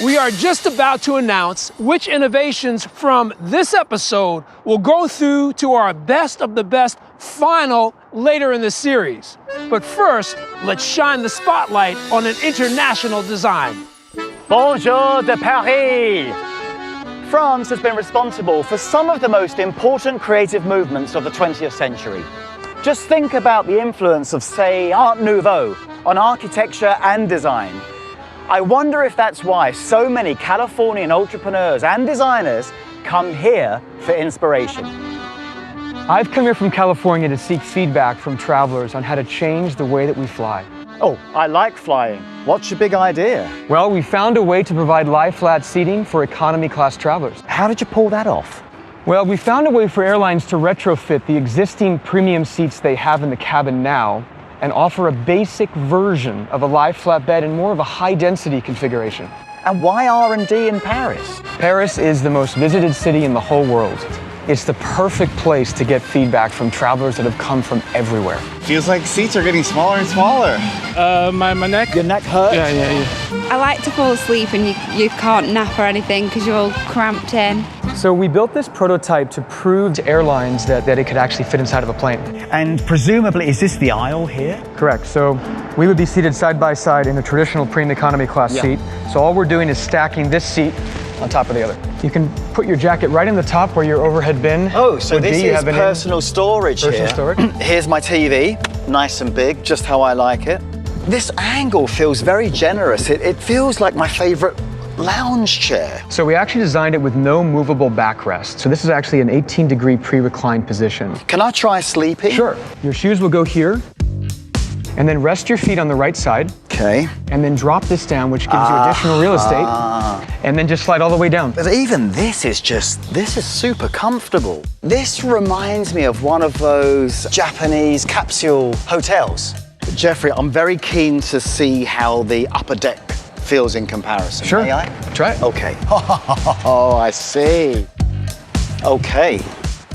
We are just about to announce which innovations from this episode will go through to our best of the best final later in the series. But first, let's shine the spotlight on an international design. Bonjour de Paris! France has been responsible for some of the most important creative movements of the 20th century. Just think about the influence of, say, Art Nouveau on architecture and design. I wonder if that's why so many Californian entrepreneurs and designers come here for inspiration. I've come here from California to seek feedback from travelers on how to change the way that we fly. Oh, I like flying. What's your big idea? Well, we found a way to provide lie-flat seating for economy class travelers. How did you pull that off? Well, we found a way for airlines to retrofit the existing premium seats they have in the cabin now and offer a basic version of a lie-flat bed in more of a high-density configuration. And why R&D in Paris? Paris is the most visited city in the whole world. It's the perfect place to get feedback from travelers that have come from everywhere. Feels like seats are getting smaller and smaller. My neck. Your neck hurts? Yeah. I like to fall asleep and you can't nap or anything because you're all cramped in. So we built this prototype to prove to airlines that it could actually fit inside of a plane. And presumably, is this the aisle here? Correct. So we would be seated side by side in a traditional premium economy class seat. So all we're doing is stacking this seat on top of the other. You can put your jacket right in the top where your overhead bin. Oh, so this is personal storage here. Personal storage. Here's my TV, nice and big, just how I like it. This angle feels very generous. It feels like my favorite lounge chair. So we actually designed it with no movable backrest. So this is actually an 18-degree pre-reclined position. Can I try sleeping? Sure. Your shoes will go here, and then rest your feet on the right side. Okay. And then drop this down, which gives you additional real estate. And then just slide all the way down. But even this is super comfortable. This reminds me of one of those Japanese capsule hotels. Jeffrey, I'm very keen to see how the upper deck feels in comparison. Sure. May I? Try it. Okay. Oh, I see. Okay.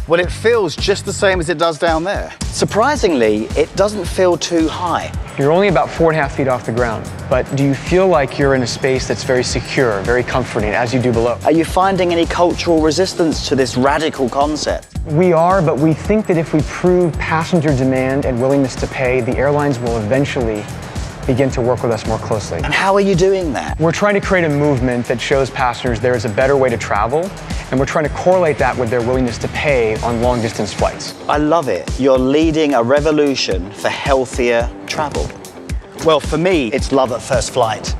Well, it feels just the same as it does down there. Surprisingly, it doesn't feel too high. You're only about 4.5 feet off the ground, but do you feel like you're in a space that's very secure, very comforting, as you do below? Are you finding any cultural resistance to this radical concept? We are, but we think that if we prove passenger demand and willingness to pay, the airlines will eventually begin to work with us more closely. And how are you doing that? We're trying to create a movement that shows passengers there is a better way to travel, and we're trying to correlate that with their willingness to pay on long-distance flights. I love it. You're leading a revolution for healthier travel. Well, for me, it's love at first flight.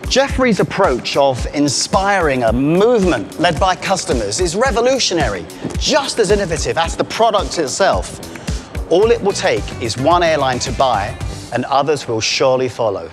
Jeffrey's approach of inspiring a movement led by customers is revolutionary, just as innovative as the product itself. All it will take is one airline to buy, and others will surely follow.